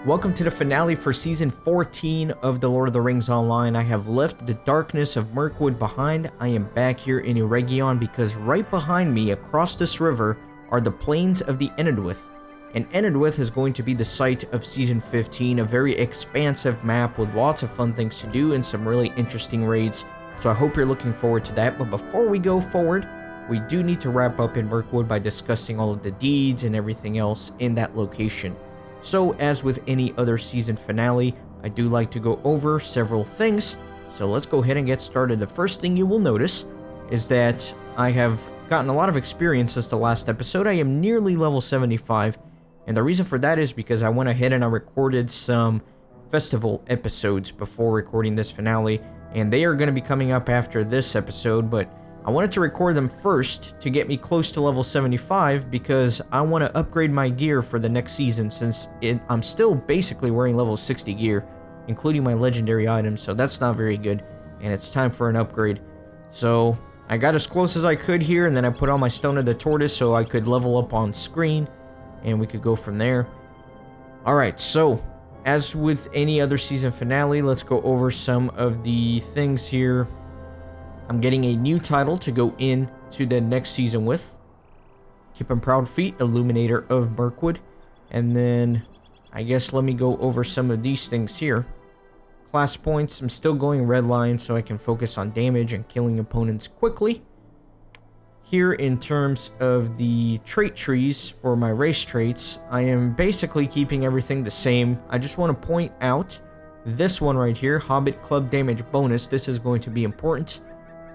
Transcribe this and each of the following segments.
Welcome to the finale for Season 14 of The Lord of the Rings Online. I have left the darkness of Mirkwood behind. I am back here in Eregion because right behind me, across this river, are the Plains of the Enedwyth. And Enedwyth is going to be the site of Season 15, a very expansive map with lots of fun things to do and some really interesting raids. So I hope you're looking forward to that. But before we go forward, we do need to wrap up in Mirkwood by discussing all of the deeds and everything else in that location. So, as with any other season finale, I do like to go over several things. So let's go ahead and get started. The first thing you will notice is that I have gotten a lot of experience since the last episode. I am nearly level 75. And the reason for that is because I went ahead and I recorded some festival episodes before recording this finale. And they are going to be coming up after this episode, but I wanted to record them first to get me close to level 75 because I want to upgrade my gear for the next season since I'm still basically wearing level 60 gear, including my legendary items, so that's not very good, and it's time for an upgrade. So I got as close as I could here, and then I put on my Stone of the Tortoise so I could level up on screen, and we could go from there. Alright, so as with any other season finale, let's go over some of the things here. I'm getting a new title to go into the next season with. Keeping Proud Feet, Illuminator of Mirkwood. And then, I guess let me go over some of these things here. Class points, I'm still going red line so I can focus on damage and killing opponents quickly. Here in terms of the trait trees for my race traits, I am basically keeping everything the same. I just want to point out this one right here, Hobbit Club Damage Bonus. This is going to be important,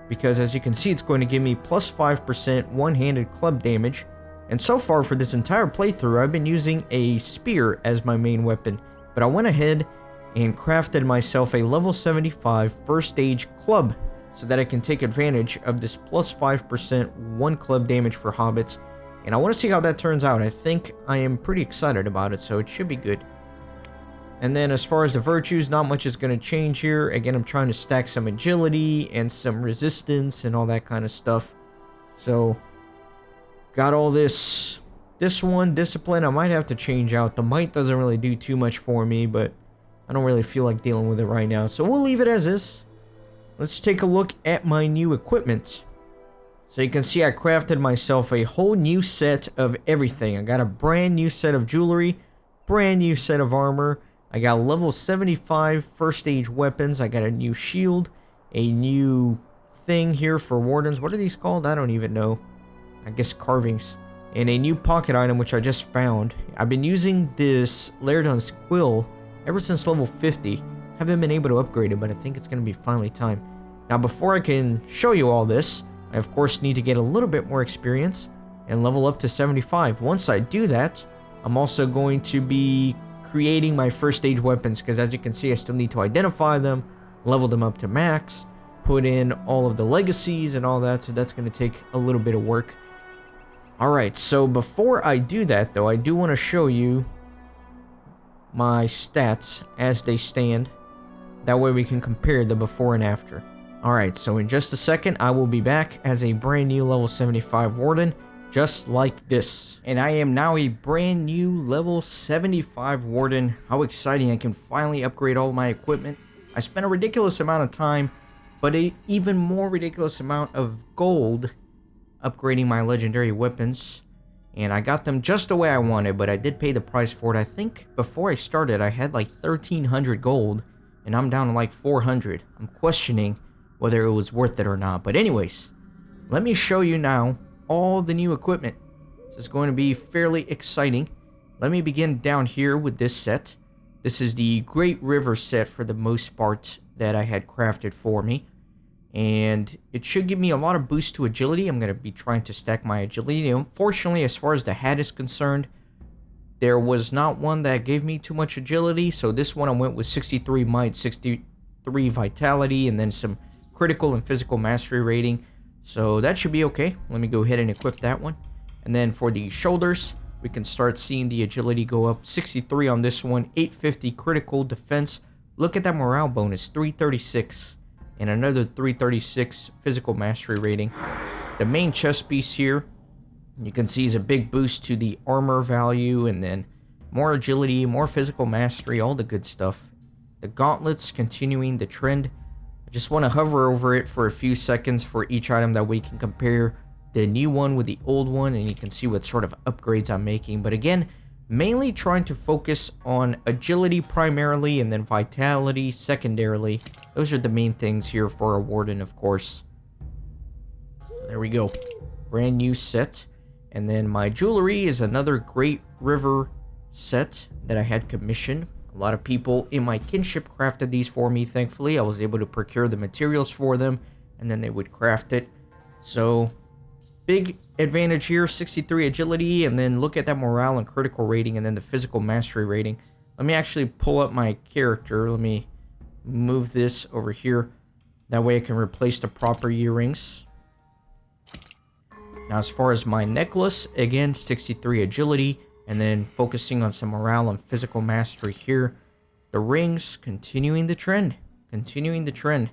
because as you can see, it's going to give me plus 5% one-handed club damage. And so far for this entire playthrough, I've been using a spear as my main weapon. But I went ahead and crafted myself a level 75 first stage club so that I can take advantage of this plus 5% one club damage for hobbits. And I want to see how that turns out. I think I am pretty excited about it, so it should be good. And then as far as the virtues, not much is going to change here. Again, I'm trying to stack some agility and some resistance and all that kind of stuff. So, got all this. This one, discipline, I might have to change out. The might doesn't really do too much for me, but I don't really feel like dealing with it right now. So we'll leave it as is. Let's take a look at my new equipment. So you can see I crafted myself a whole new set of everything. I got a brand new set of jewelry, brand new set of armor. I got level 75 first stage weapons. I got a new shield, a new thing here for wardens. What are these called? I don't even know. I guess carvings. And a new pocket item, which I just found. I've been using this Lairdon's Quill ever since level 50. Haven't been able to upgrade it, but I think it's going to be finally time. Now, before I can show you all this, I of course need to get a little bit more experience and level up to 75. Once I do that, I'm also going to be creating my first stage weapons, because as you can see, I still need to identify them, level them up to max, put in all of the legacies and all that, so that's going to take a little bit of work. Alright, so before I do that though, I do want to show you my stats as they stand. That way we can compare the before and after. Alright, so in just a second, I will be back as a brand new level 75 warden, just like this. And I am now a brand new level 75 warden. How exciting, I can finally upgrade all my equipment. I spent a ridiculous amount of time, but an even more ridiculous amount of gold upgrading my legendary weapons. And I got them just the way I wanted, but I did pay the price for it. I think before I started, I had like 1,300 gold, and I'm down to like 400. I'm questioning whether it was worth it or not. But anyways, let me show you now all the new equipment. This is going to be fairly exciting. Let me begin down here with this set. This is the Great River set for the most part that I had crafted for me. And it should give me a lot of boost to agility. I'm going to be trying to stack my agility. Unfortunately, as far as the hat is concerned, there was not one that gave me too much agility. So this one I went with 63 might, 63 vitality, and then some critical and physical mastery rating. So that should be okay. Let me go ahead and equip that one. And then for the shoulders, we can start seeing the agility go up. 63 on this one, 850 critical defense. Look at that morale bonus, 336. And another 336 physical mastery rating. The main chest piece here, you can see, is a big boost to the armor value. And then More agility, more physical mastery, all the good stuff. The gauntlets continuing the trend. I just want to hover over it for a few seconds for each item that we can compare the new one with the old one, and you can see what sort of upgrades I'm making. But again, mainly trying to focus on agility primarily and then vitality secondarily. Those are the main things here for a warden, of course. So there we go. Brand new set. And then my jewelry is another Great River set that I had commissioned. A lot of people in my kinship crafted these for me, thankfully. I was able to procure the materials for them, and then they would craft it. So, big advantage here, 63 agility, and then look at that morale and critical rating, and then the physical mastery rating. Let me actually pull up my character. Let me move this over here. That way I can replace the proper earrings. Now, as far as my necklace, again, 63 agility, and then focusing on some morale and physical mastery here. The rings, continuing the trend. Continuing the trend.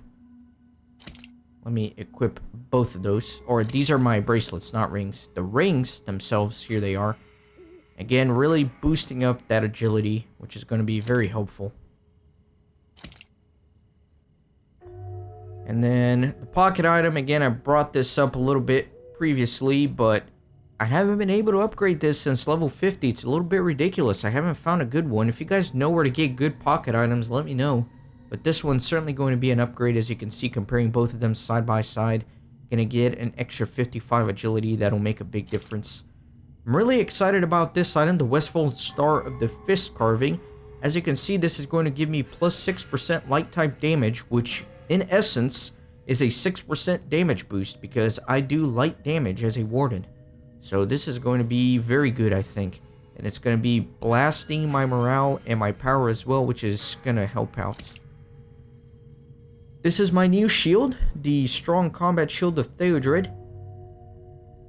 Let me equip both of those. Or these are my bracelets, not rings. The rings themselves, here they are. Again, really boosting up that agility, which is going to be very helpful. And then the pocket item, again, I brought this up a little bit previously, but I haven't been able to upgrade this since level 50. It's a little bit ridiculous. I haven't found a good one. If you guys know where to get good pocket items, let me know. But this one's certainly going to be an upgrade, as you can see, comparing both of them side by side. Gonna get an extra 55 agility. That'll make a big difference. I'm really excited about this item, the Westfold Star of the Fist Carving. As you can see, this is going to give me plus 6% light type damage, which in essence is a 6% damage boost, because I do light damage as a warden. So this is going to be very good, I think. And it's going to be blasting my morale and my power as well, which is going to help out. This is my new shield, the Strong Combat Shield of Theodred.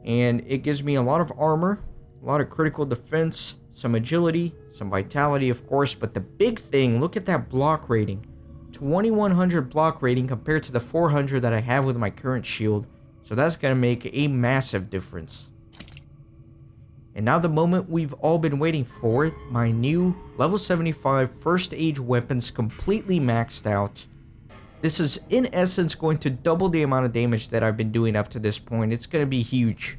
And it gives me a lot of armor, a lot of critical defense, some agility, some vitality, of course. But the big thing, look at that block rating. 2100 block rating compared to the 400 that I have with my current shield. So that's going to make a massive difference. And now the moment we've all been waiting for, my new level 75 first age weapons completely maxed out. This is in essence going to double the amount of damage that I've been doing up to this point. It's going to be huge.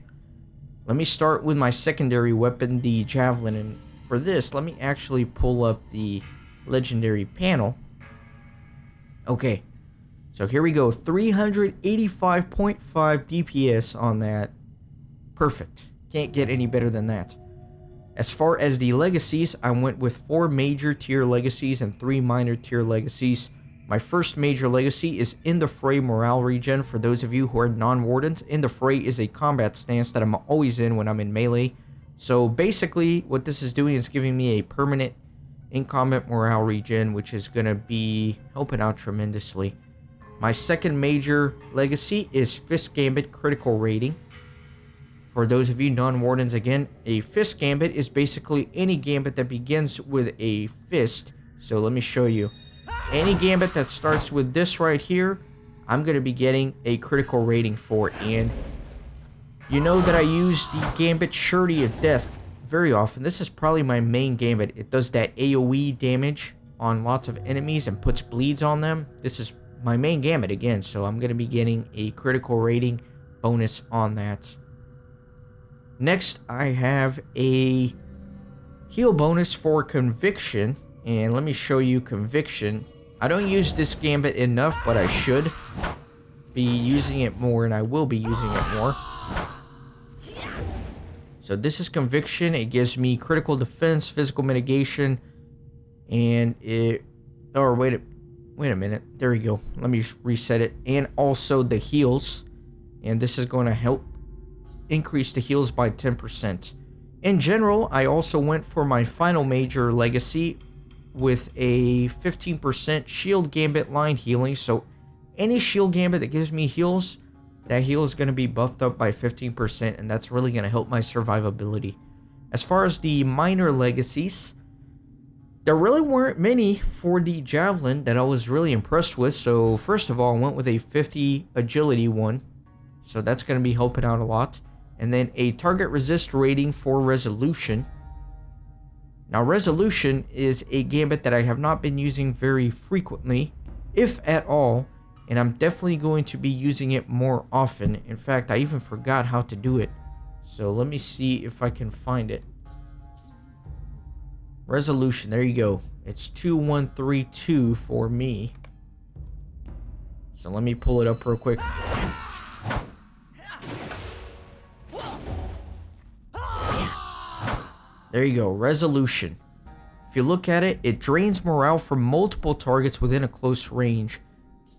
Let me start with my secondary weapon, the javelin. And for this, let me actually pull up the legendary panel. Okay, so here we go. 385.5 DPS on that. Perfect. Can't get any better than that. As far as the legacies, I went with 4 major tier legacies and 3 minor tier legacies. My first major legacy is In the Fray morale regen. For those of you who are non-wardens, In the Fray is a combat stance that I'm always in when I'm in melee. So basically what this is doing is giving me a permanent in-combat morale regen, which is going to be helping out tremendously. My second major legacy is Fist Gambit critical rating. For those of you non-wardens, again, a Fist Gambit is basically any gambit that begins with a fist. So let me show you. Any gambit that starts with this right here, I'm going to be getting a critical rating for. And you know that I use the Gambit Surety of Death very often. This is probably my main gambit. It does that AoE damage on lots of enemies and puts bleeds on them. This is my main gambit again, so I'm going to be getting a critical rating bonus on that. Next, I have a heal bonus for Conviction, and let me show you Conviction. I don't use this gambit enough, but I should be using it more, and I will be using it more. So this is Conviction. It gives me critical defense, physical mitigation, and it... Oh, wait a minute. There we go. Let me reset it. And also the heals, and this is going to help increase the heals by 10%. In general, I also went for my final major legacy with a 15% shield gambit line healing. So any shield gambit that gives me heals, that heal is going to be buffed up by 15%, and that's really going to help my survivability. As far as the minor legacies, there really weren't many for the javelin that I was really impressed with. So first of all, I went with a 50 agility one, so that's going to be helping out a lot. And then a target resist rating for resolution. Now, Resolution is a gambit that I have not been using very frequently, if at all, and I'm definitely going to be using it more often. In fact, I even forgot how to do it. So let me see if I can find it. Resolution, there you go. It's 2132 for me. So let me pull it up real quick. There you go, Resolution. If you look at it, it drains morale from multiple targets within a close range.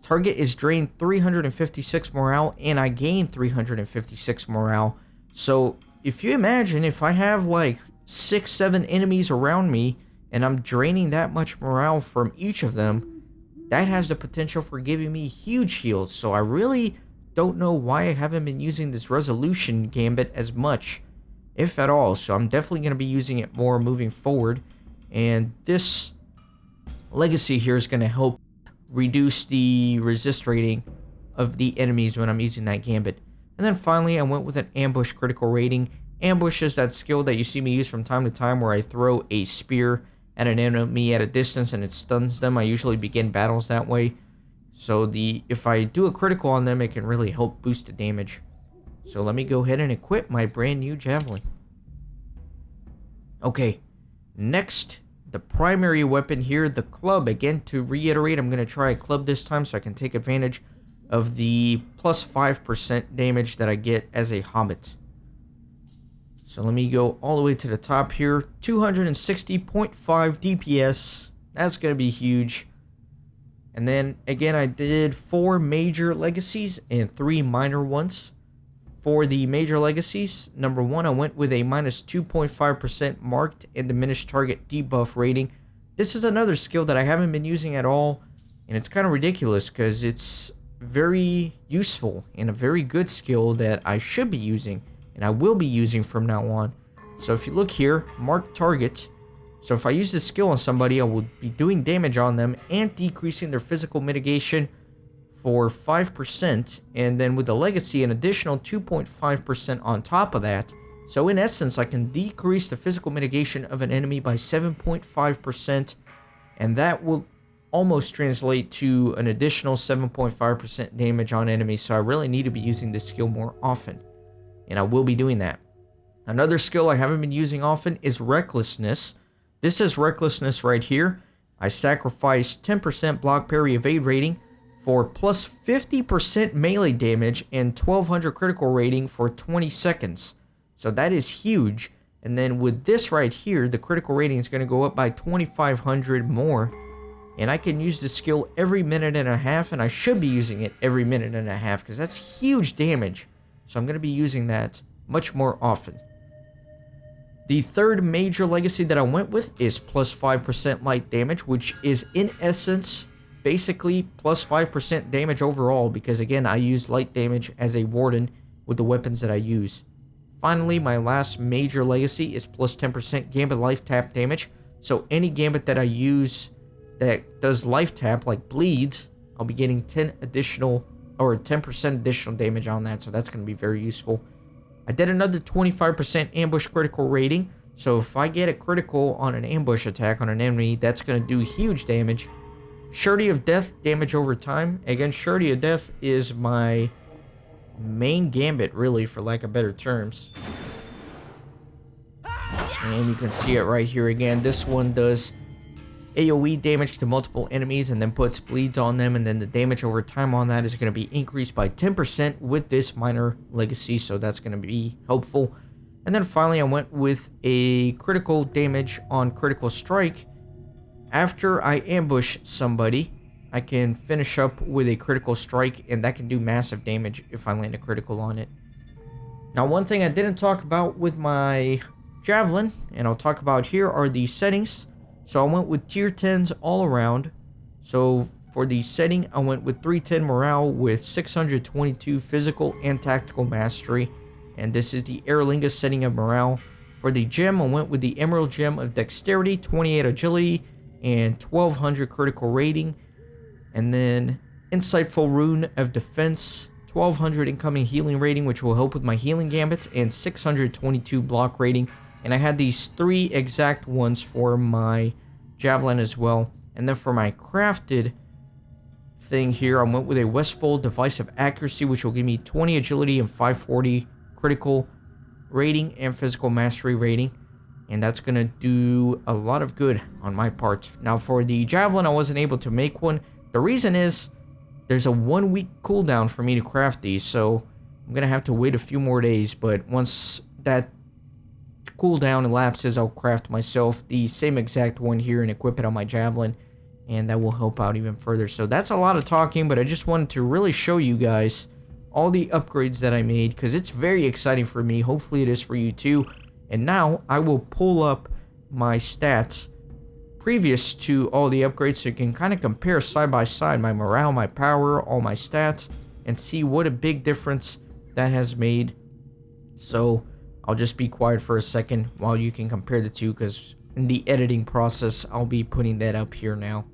Target is drained 356 morale, and I gain 356 morale. So if you imagine, if I have like 6-7 enemies around me, and I'm draining that much morale from each of them, that has the potential for giving me huge heals. So I really don't know why I haven't been using this Resolution gambit as much, if at all. So I'm definitely going to be using it more moving forward. And this legacy here is going to help reduce the resist rating of the enemies when I'm using that gambit. And then finally, I went with an ambush critical rating. Ambush is that skill that you see me use from time to time where I throw a spear at an enemy at a distance and it stuns them. I usually begin battles that way. So if I do a critical on them, it can really help boost the damage. So let me go ahead and equip my brand new javelin. Okay, next, the primary weapon here, the club. Again, to reiterate, I'm going to try a club this time so I can take advantage of the plus 5% damage that I get as a hobbit. So let me go all the way to the top here. 260.5 DPS. That's going to be huge. And then, again, I did 4 major legacies and 3 minor ones. For the major legacies, number 1, I went with a minus 2.5% marked and diminished target debuff rating. This is another skill that I haven't been using at all, and it's kind of ridiculous because it's very useful and a very good skill that I should be using, and I will be using from now on. So if you look here, mark target. So if I use this skill on somebody, I will be doing damage on them and decreasing their physical mitigation for 5%, and then with the legacy an additional 2.5% on top of that. So in essence, I can decrease the physical mitigation of an enemy by 7.5%, and that will almost translate to an additional 7.5% damage on enemies. So I really need to be using this skill more often, and I will be doing that. Another skill I haven't been using often is Recklessness. This is Recklessness right here. I sacrifice 10% block parry evade rating for plus 50% melee damage and 1200 critical rating for 20 seconds. So that is huge. And then with this right here, the critical rating is going to go up by 2500 more. And I can use this skill every minute and a half, and I should be using it every minute and a half because that's huge damage. So I'm going to be using that much more often. The third major legacy that I went with is plus 5% light damage, which is in essence basically plus 5% damage overall, because again, I use light damage as a warden with the weapons that I use. Finally, my last major legacy is plus 10% gambit life tap damage. So any gambit that I use that does life tap, like bleeds, I'll be getting 10% additional damage on that, so that's going to be very useful. I did another 25% ambush critical rating, so if I get a critical on an ambush attack on an enemy, that's going to do huge damage. Surety of Death, damage over time. Again, Surety of Death is my main gambit, really, for lack of better terms. And you can see it right here again. This one does AoE damage to multiple enemies and then puts bleeds on them, and then the damage over time on that is going to be increased by 10% with this minor legacy, so that's going to be helpful. And then finally, I went with a critical damage on critical strike. After I ambush somebody, I can finish up with a critical strike, and that can do massive damage if I land a critical on it. Now, one thing I didn't talk about with my javelin, and I'll talk about here, are the settings. So I went with tier 10s all around. So for the setting, I went with 310 morale with 622 physical and tactical mastery, and this is the Aerlingus setting of morale. For the gem, I went with the Emerald Gem of Dexterity, 28 Agility, and 1200 critical rating. And then Insightful Rune of Defense, 1200 incoming healing rating, which will help with my healing gambits, and 622 block rating. And I had these 3 exact ones for my javelin as well. And then for my crafted thing here, I went with a Westfold device of accuracy, which will give me 20 agility and 540 critical rating and physical mastery rating. And that's going to do a lot of good on my part. Now for the javelin, I wasn't able to make one. The reason is there's a 1-week cooldown for me to craft these, so I'm going to have to wait a few more days. But once that cooldown elapses, I'll craft myself the same exact one here and equip it on my javelin, and that will help out even further. So that's a lot of talking, but I just wanted to really show you guys all the upgrades that I made, because it's very exciting for me. Hopefully it is for you too. And now I will pull up my stats previous to all the upgrades so you can kind of compare side by side my morale, my power, all my stats, and see what a big difference that has made. So I'll just be quiet for a second while you can compare the two, because in the editing process I'll be putting that up here now.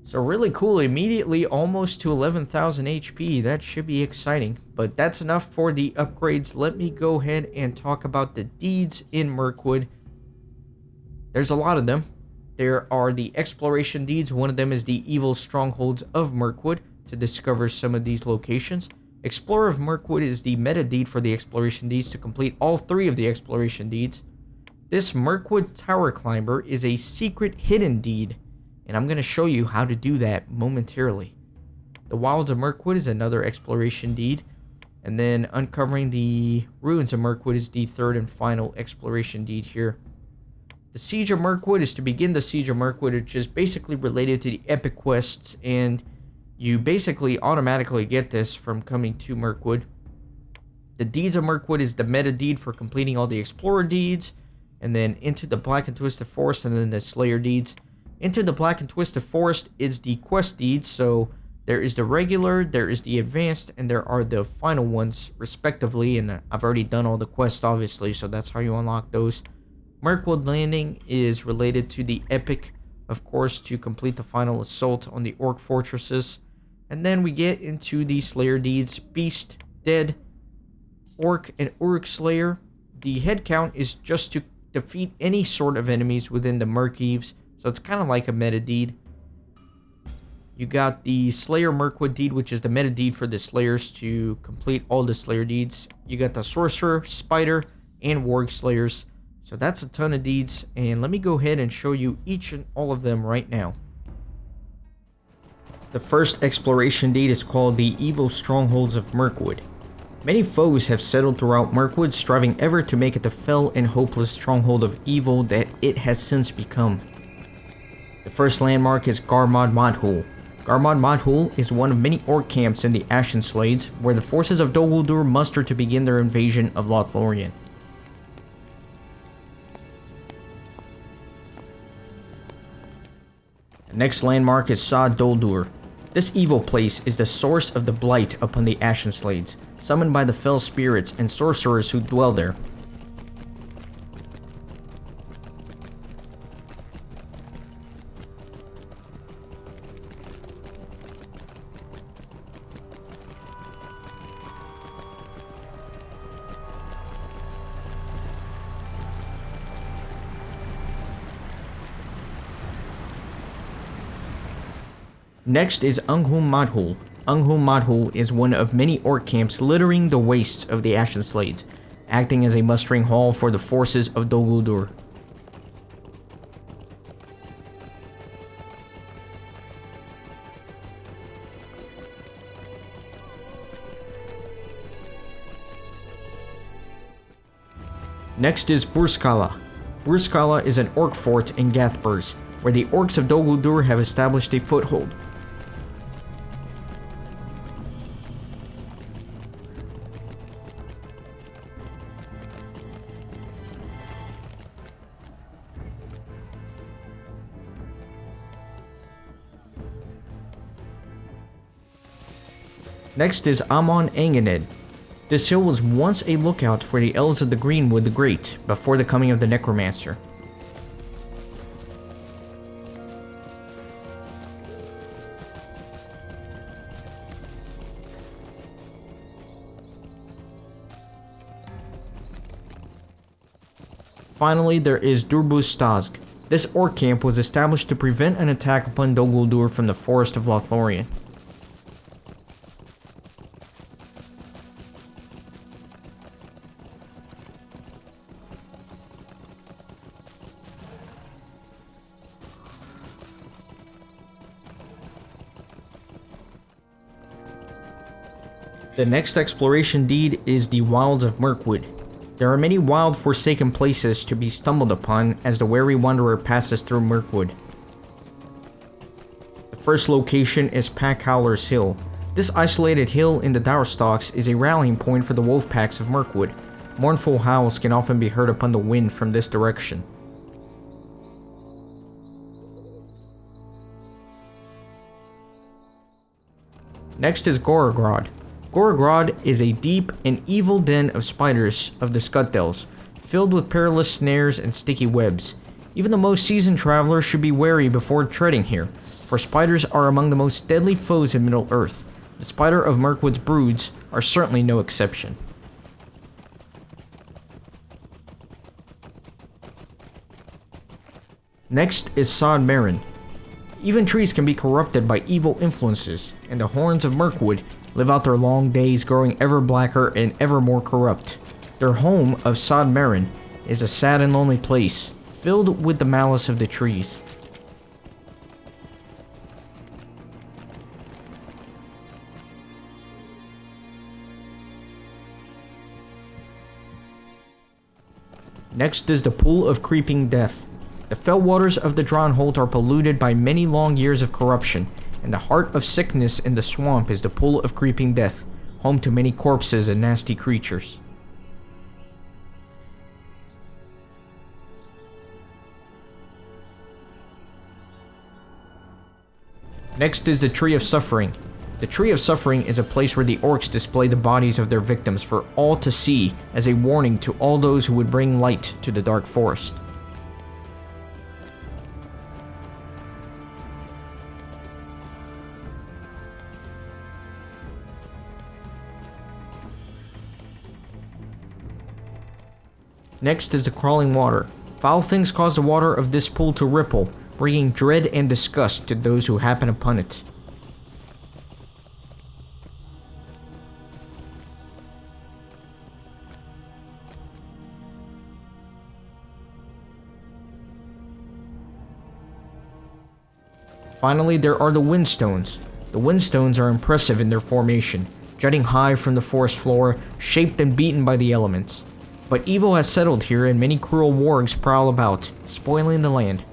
So really cool, immediately almost to 11,000 HP. That should be exciting. But that's enough for the upgrades. Let me go ahead and talk about the deeds in Mirkwood. There's a lot of them. There are the exploration deeds. One of them is the evil strongholds of Mirkwood, to discover some of these locations. Explorer of Mirkwood is the meta deed for the exploration deeds to complete all 3 of the exploration deeds. This Mirkwood Tower Climber is a secret hidden deed, and I'm going to show you how to do that momentarily. The Wilds of Mirkwood is another exploration deed, and then uncovering the ruins of Mirkwood is the 3rd and final exploration deed here. The Siege of Mirkwood is to begin the Siege of Mirkwood, which is basically related to the epic quests, and you basically automatically get this from coming to Mirkwood. The Deeds of Mirkwood is the meta deed for completing all the Explorer deeds, and then Into the Black and Twisted Forest, and then the Slayer deeds. Into the Black and Twisted Forest is the quest deeds, so there is the regular, there is the advanced, and there are the final ones respectively, and I've already done all the quests obviously, so that's how you unlock those. Mirkwood Landing is related to the epic, of course, to complete the final assault on the orc fortresses. And then we get into the Slayer deeds, Beast, Dead, Orc and Uruk-slayer. The head count is just to defeat any sort of enemies within the Mirkeeves, so it's kind of like a meta deed. You got the Slayer Mirkwood deed, which is the meta deed for the Slayers to complete all the Slayer deeds. You got the Sorcerer, Spider, and Warg-slayers. So that's a ton of deeds, and let me go ahead and show you each and all of them right now. The first exploration deed is called the Evil Strongholds of Mirkwood. Many foes have settled throughout Mirkwood, striving ever to make it the fell and hopeless stronghold of evil that it has since become. The first landmark is Garmod Madhul. Garmod Madhul is one of many orc camps in the Ashen Slades, where the forces of Dol Guldur muster to begin their invasion of Lothlorien. The next landmark is Sa Doldur. This evil place is the source of the blight upon the Ashen Slades, summoned by the fell spirits and sorcerers who dwell there. Next is Anghum Madhul. Anghum Madhul is one of many orc camps littering the wastes of the Ashen Slades, acting as a mustering hall for the forces of Dol Guldur. Next is Burskala. Burskala is an orc fort in Gathburs, where the orcs of Dol Guldur have established a foothold. Next is Amon Angened. This hill was once a lookout for the Elves of the Greenwood the Great, before the coming of the Necromancer. Finally, there is Durbus-Stazg. This orc camp was established to prevent an attack upon Dol Guldur from the forest of Lothlorien. The next exploration deed is the Wilds of Mirkwood. There are many wild forsaken places to be stumbled upon as the wary wanderer passes through Mirkwood. The first location is Pack Howler's Hill. This isolated hill in the Dourstocks is a rallying point for the wolf packs of Mirkwood. Mournful howls can often be heard upon the wind from this direction. Next is Gorogrod. Gorogrod is a deep and evil den of spiders of the Scutdells, filled with perilous snares and sticky webs. Even the most seasoned traveler should be wary before treading here, for spiders are among the most deadly foes in Middle-earth. The spider of Mirkwood's broods are certainly no exception. Next is Sod Meren. Even trees can be corrupted by evil influences, and the horns of Mirkwood live out their long days growing ever blacker and ever more corrupt. Their home of Sod Meren is a sad and lonely place, filled with the malice of the trees. Next is the Pool of Creeping Death. The fell waters of the Strongholds are polluted by many long years of corruption, and the heart of sickness in the swamp is the Pool of Creeping Death, home to many corpses and nasty creatures. Next is the Tree of Suffering. The Tree of Suffering is a place where the orcs display the bodies of their victims for all to see as a warning to all those who would bring light to the dark forest. Next is the Crawling Water. Foul things cause the water of this pool to ripple, bringing dread and disgust to those who happen upon it. Finally, there are the Windstones. The Windstones are impressive in their formation, jutting high from the forest floor, shaped and beaten by the elements. But evil has settled here and many cruel wargs prowl about, spoiling the land.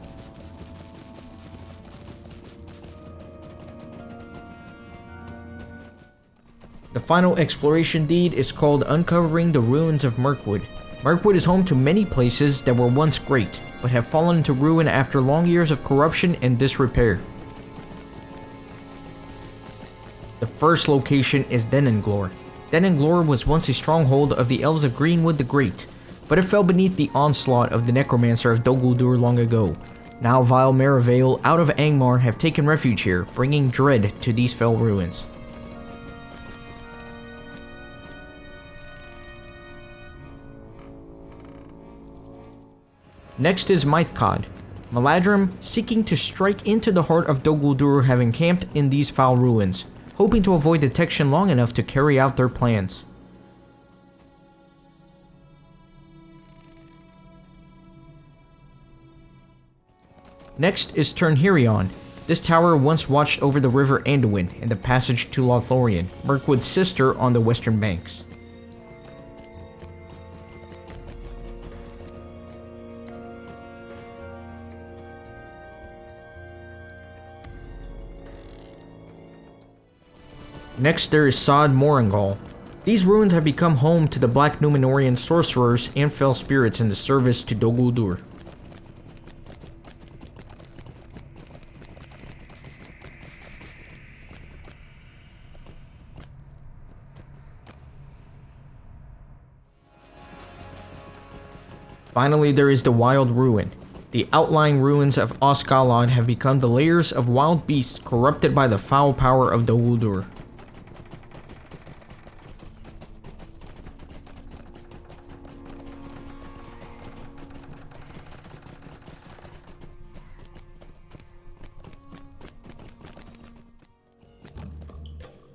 The final exploration deed is called Uncovering the Ruins of Mirkwood. Mirkwood is home to many places that were once great, but have fallen into ruin after long years of corruption and disrepair. The first location is Denenglor. Denenglor was once a stronghold of the Elves of Greenwood the Great, but it fell beneath the onslaught of the necromancer of Dol Guldur long ago. Now vile Merivale out of Angmar have taken refuge here, bringing dread to these fell ruins. Next is Mythcod. Maladrim, seeking to strike into the heart of Dol Guldur, have encamped in these foul ruins, hoping to avoid detection long enough to carry out their plans. Next is Turnhirion. This tower once watched over the river Anduin and the passage to Lothlorien, Mirkwood's sister on the western banks. Next there is Sod Morangal. These ruins have become home to the Black Númenórean sorcerers and fell spirits in the service to Dol Guldur. Finally, there is the Wild Ruin. The outlying ruins of Osgallad have become the lairs of wild beasts corrupted by the foul power of Dol Guldur.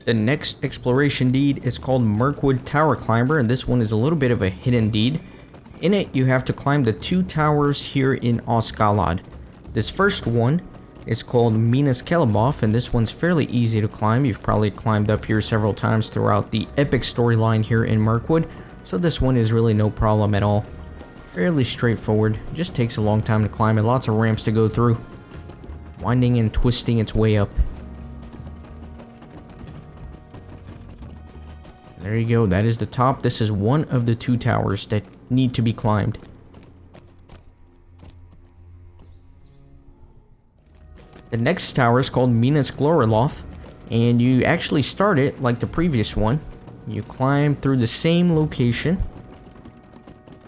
The next exploration deed is called Mirkwood Tower Climber, and this one is a little bit of a hidden deed. In it, you have to climb the 2 towers here in Osgiliath. This first one is called Minas Kelaboth, and this one's fairly easy to climb. You've probably climbed up here several times throughout the epic storyline here in Mirkwood, so this one is really no problem at all. Fairly straightforward, just takes a long time to climb and lots of ramps to go through, winding and twisting its way up. There you go, that is the top. This is one of the 2 towers that need to be climbed. The next tower is called Minas Gloroloth, and you actually start it like the previous one. You climb through the same location,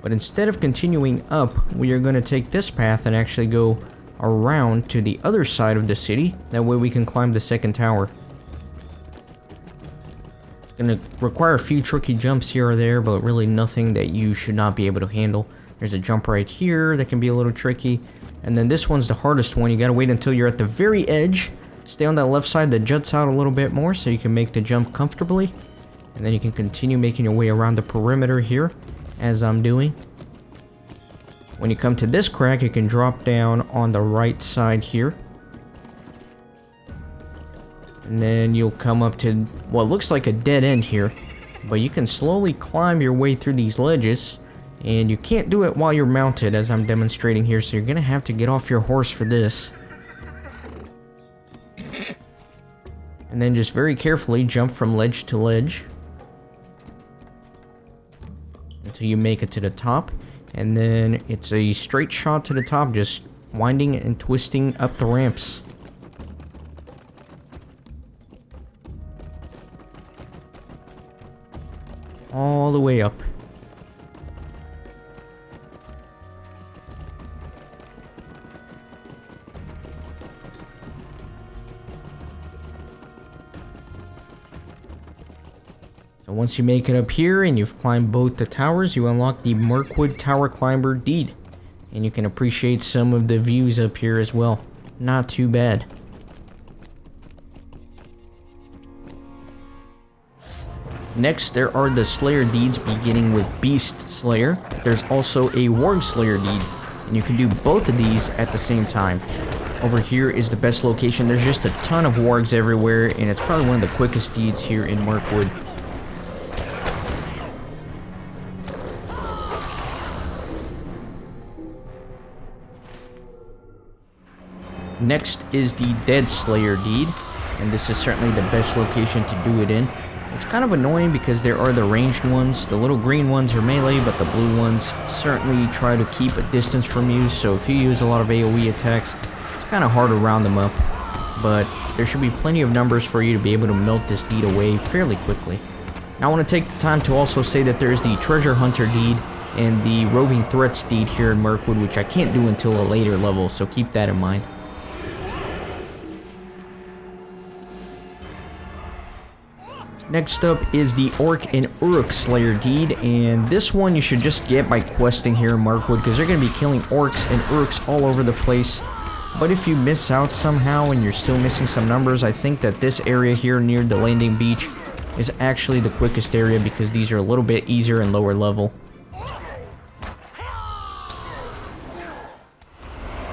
but instead of continuing up, we are going to take this path and actually go around to the other side of the city. That way we can climb the second tower. It's going to require a few tricky jumps here or there, but really nothing that you should not be able to handle. There's a jump right here that can be a little tricky. And then this one's the hardest one. You gotta wait until you're at the very edge. Stay on that left side that juts out a little bit more so you can make the jump comfortably. And then you can continue making your way around the perimeter here, as I'm doing. When you come to this crack, you can drop down on the right side here. And then you'll come up to what looks like a dead end here. But you can slowly climb your way through these ledges. And you can't do it while you're mounted, as I'm demonstrating here, so you're gonna have to get off your horse for this. And then just very carefully jump from ledge to ledge until you make it to the top. And then it's a straight shot to the top, just winding and twisting up the ramps. All the way up. So once you make it up here and you've climbed both the towers, you unlock the Mirkwood Tower Climber deed. And you can appreciate some of the views up here as well. Not too bad. Next, there are the Slayer deeds beginning with Beast Slayer. There's also a Warg-slayer deed, and you can do both of these at the same time. Over here is the best location. There's just a ton of wargs everywhere, and it's probably one of the quickest deeds here in Mirkwood. Next is the Dead Slayer deed, and this is certainly the best location to do it in. It's kind of annoying because there are the ranged ones. The little green ones are melee, but the blue ones certainly try to keep a distance from you, so if you use a lot of AoE attacks, it's kind of hard to round them up. But there should be plenty of numbers for you to be able to melt this deed away fairly quickly. Now I want to take the time to also say that there's the Treasure Hunter deed and the Roving Threats deed here in Mirkwood, which I can't do until a later level, so keep that in mind. Next up is the Orc and Uruk-slayer deed, and this one you should just get by questing here in Mirkwood, because they're going to be killing orcs and uruks all over the place. But if you miss out somehow and you're still missing some numbers, I think that this area here near the landing beach is actually the quickest area, because these are a little bit easier and lower level.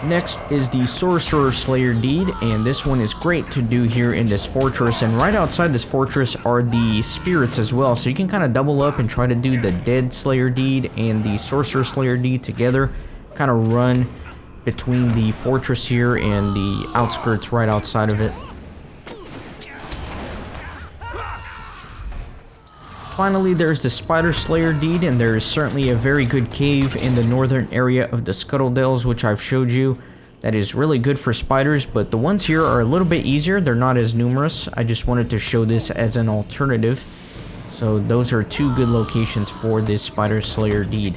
Next is the Sorcerer-slayer deed, and this one is great to do here in this fortress, and right outside this fortress are the spirits as well, so you can kind of double up and try to do the Dead Slayer deed and the Sorcerer-slayer deed together, kind of run between the fortress here and the outskirts right outside of it. Finally, there's the Spider-slayer deed, and there is certainly a very good cave in the northern area of the Scuttle Dells, which I've showed you. That is really good for spiders, but the ones here are a little bit easier. They're not as numerous. I just wanted to show this as an alternative. So those are two good locations for this Spider-slayer deed.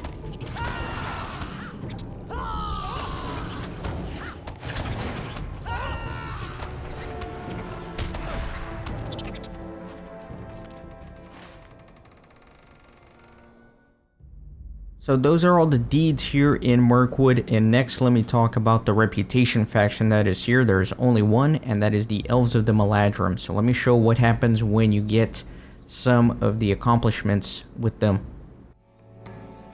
So those are all the deeds here in Mirkwood, and next let me talk about the reputation faction that is here. There's only one, and that is the Elves of the Maladrim. So let me show what happens when you get some of the accomplishments with them.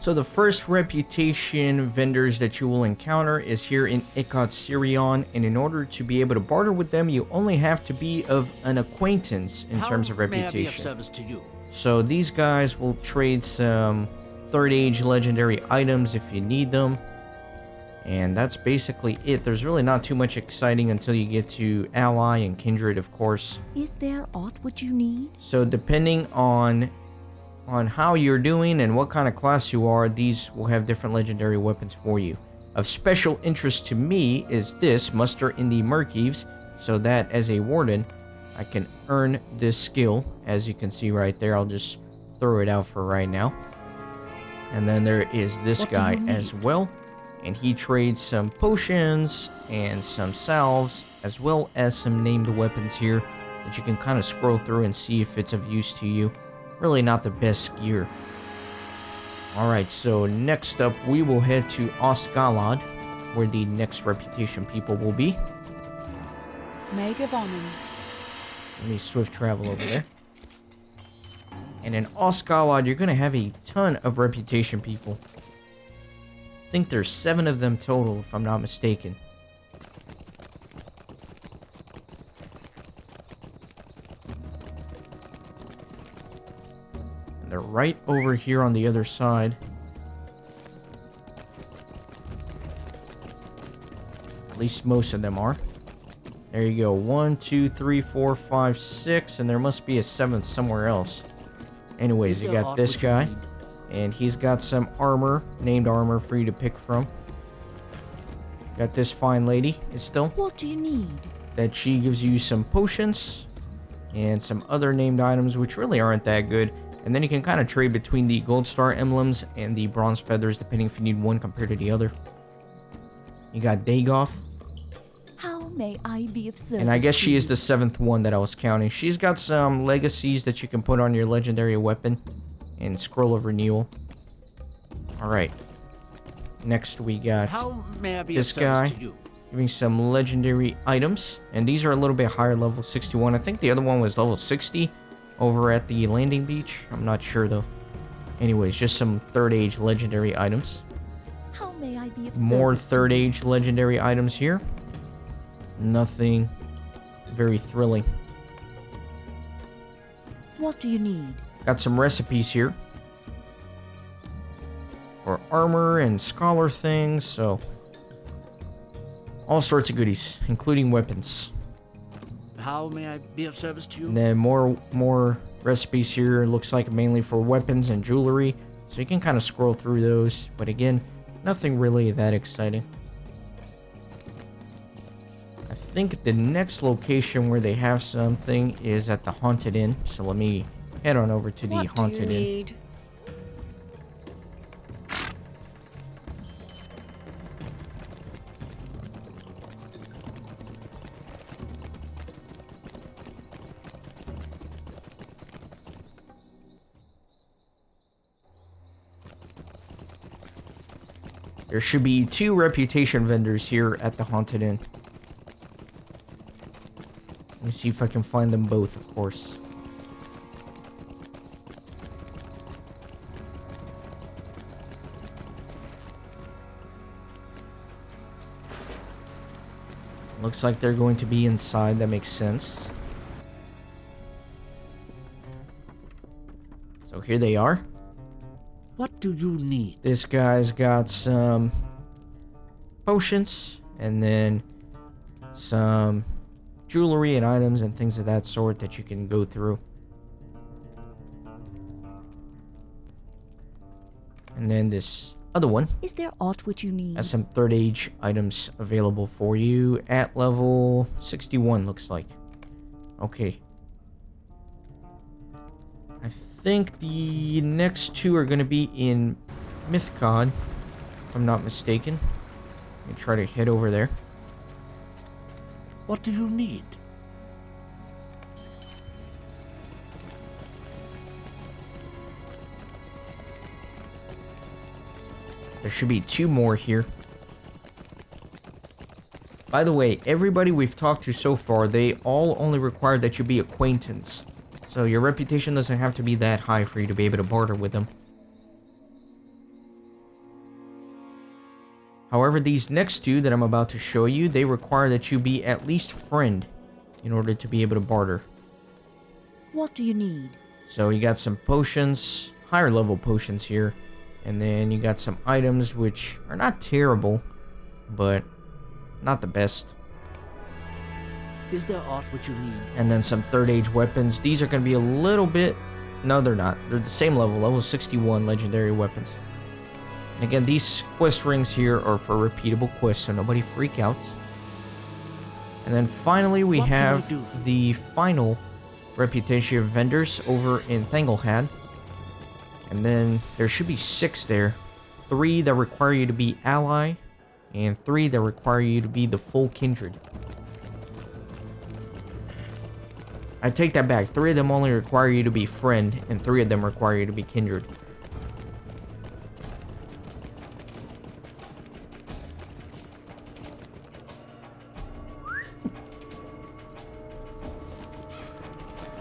So the first reputation vendors that you will encounter is here in Sirion, and in order to be able to barter with them, you only have to be of an acquaintance in terms of reputation. May I be of service to you? So these guys will trade some 3rd Age legendary items if you need them. And that's basically it. There's really not too much exciting until you get to Ally and Kindred, of course. Is there aught what you need? So depending on how you're doing and what kind of class you are, these will have different legendary weapons for you. Of special interest to me is this, Muster in the Murkeves, so that as a warden, I can earn this skill. As you can see right there, I'll just throw it out for right now. And then there is this guy as well, and he trades some potions and some salves, as well as some named weapons here that you can kind of scroll through and see if it's of use to you. Really not the best gear. Alright, so next up we will head to Osgiliath, where the next reputation people will be. Let me swift travel over there. And in Osgiliath, you're going to have a ton of reputation people. I think there's 7 of them total, if I'm not mistaken. And they're right over here on the other side. At least most of them are. There you go. 1, 2, 3, 4, 5, 6, and there must be a 7th somewhere else. Anyways, you got this guy, and he's got some armor, named armor, for you to pick from. Got this fine lady, Estelle. What do you need? That she gives you some potions and some other named items, which really aren't that good. And then you can kind of trade between the gold star emblems and the bronze feathers, depending if you need one compared to the other. You got Dagoth. How may I be of service? And I guess she is the 7th one that I was counting. She's got some legacies that you can put on your legendary weapon and Scroll of Renewal. Alright. Next we got this guy giving some legendary items. And these are a little bit higher, level 61. I think the other one was level 60 over at the landing beach. I'm not sure though. Anyways, just some 3rd Age legendary items. How may I be of More service? 3rd Age legendary items here. Nothing very thrilling. What do you need? Got some recipes here for armor and scholar things, so all sorts of goodies, including weapons. How may I be of service to you? And then more recipes here. Looks like mainly for weapons and jewelry, so you can kind of scroll through those. But again, nothing really that exciting. I think the next location where they have something is at the Haunted Inn. So let me head on over to the Haunted Inn. There should be 2 reputation vendors here at the Haunted Inn. Let me see if I can find them both, of course. Looks like they're going to be inside. That makes sense. So here they are. What do you need? This guy's got some potions and then some jewelry and items and things of that sort that you can go through. And then this other one Is there aught which you need? has some 3rd Age items available for you at level 61, looks like. Okay. I think the next 2 are going to be in Mythcod, if I'm not mistaken. Let me try to head over there. What do you need? There should be 2 more here. By the way, everybody we've talked to so far, they all only require that you be acquaintance. So your reputation doesn't have to be that high for you to be able to barter with them. However, these next 2 that I'm about to show you, they require that you be at least friend in order to be able to barter. What do you need? So you got some potions, higher level potions here. And then you got some items which are not terrible, but not the best. Is there aught which you need? And then some 3rd age weapons. These are going to be a little bit... No, they're not. They're the same level. Level 61 legendary weapons. And again, these quest rings here are for repeatable quests, so nobody freak out. And then finally, we have the final reputation of vendors over in Thanglehead. And then there should be 6 there. 3 that require you to be ally, and 3 that require you to be the full kindred. I take that back. 3 of them only require you to be friend, and 3 of them require you to be kindred.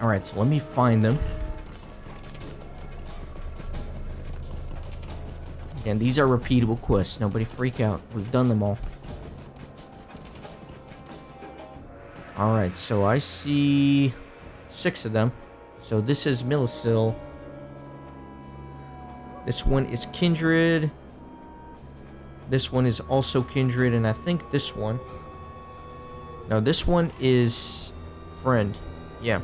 Alright, so let me find them. Again, these are repeatable quests. Nobody freak out. We've done them all. Alright, so I see 6 of them. So this is Millicil. This one is kindred. This one is also kindred, and I think this one... No, this one is friend. Yeah.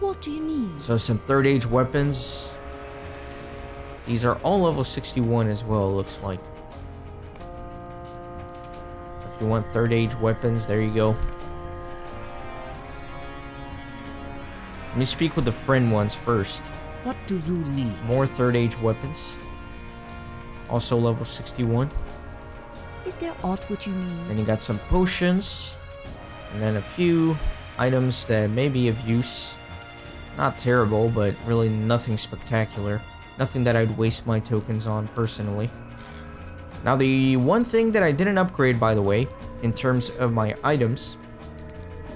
What do you need? So some 3rd age weapons. These are all level 61 as well, it looks like. So if you want 3rd age weapons, there you go. Let me speak with the friend ones first. What do you need? More 3rd age weapons. Also level 61. Is there aught which you need? Then you got some potions. And then a few items that may be of use. Not terrible, but really nothing spectacular. Nothing that I'd waste my tokens on personally. Now, the one thing that I didn't upgrade, by the way, in terms of my items,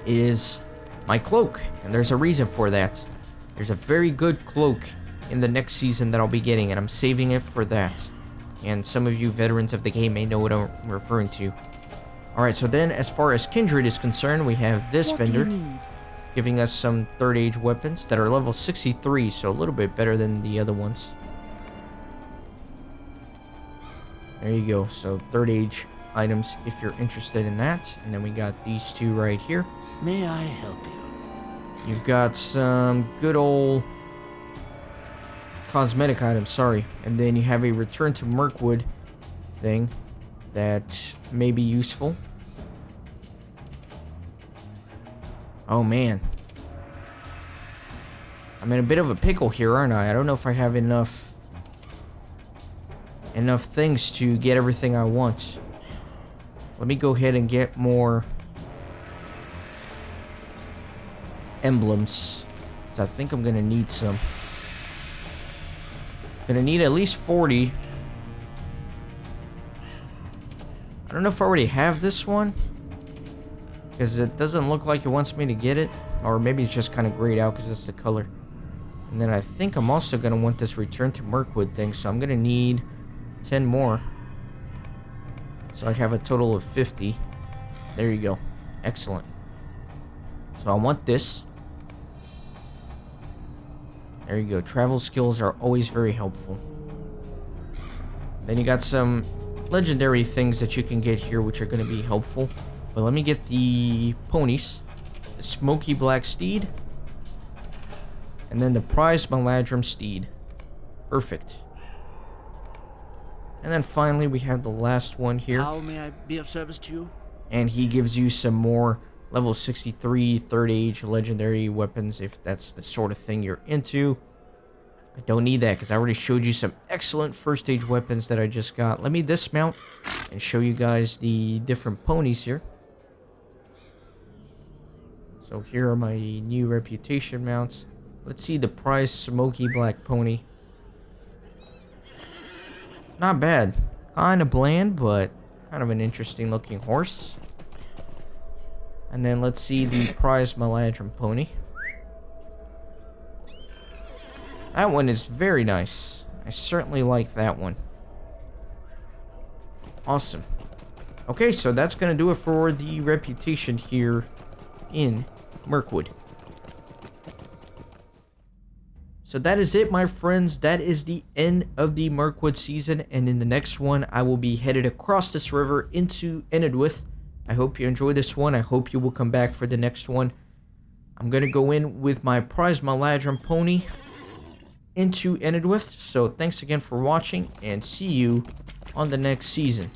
is my cloak. And there's a reason for that. There's a very good cloak in the next season that I'll be getting, and I'm saving it for that. And some of you veterans of the game may know what I'm referring to. Alright, so then as far as kindred is concerned, we have this vendor giving us some 3rd age weapons that are level 63, so a little bit better than the other ones. There you go, so 3rd age items if you're interested in that. And then we got these 2 right here. May I help you? You've got some good old cosmetic items, sorry. And then you have a return to Mirkwood thing that may be useful. Oh man. I'm in a bit of a pickle here, aren't I? I don't know if I have enough things to get everything I want. Let me go ahead and get more emblems, because I think I'm gonna need some. Gonna need at least 40. I don't know if I already have this one, because it doesn't look like it wants me to get it. Or maybe it's just kind of grayed out because it's the color. And then I think I'm also going to want this return to Mirkwood thing. So I'm going to need 10 more. So I have a total of 50. There you go. Excellent. So I want this. There you go. Travel skills are always very helpful. Then you got some legendary things that you can get here, which are going to be helpful. But let me get the ponies. The Smoky Black Steed. And then the Prize Maladrim Steed. Perfect. And then finally we have the last one here. How may I be of service to you? And he gives you some more level 63 3rd age legendary weapons if that's the sort of thing you're into. I don't need that because I already showed you some excellent 1st age weapons that I just got. Let me dismount and show you guys the different ponies here. So here are my new reputation mounts. Let's see the Prize Smoky Black Pony. Not bad. Kind of bland, but kind of an interesting looking horse. And then let's see the prize Maladrim pony. That one is very nice. I certainly like that one. Awesome. Okay, so that's going to do it for the reputation here in Mirkwood. So that is it, my friends. That is the end of the Mirkwood season. And in the next one, I will be headed across this river into Enidwith. I hope you enjoy this one. I hope you will come back for the next one. I'm going to go in with my prize Maladrim pony into Enidwith. So thanks again for watching, and see you on the next season.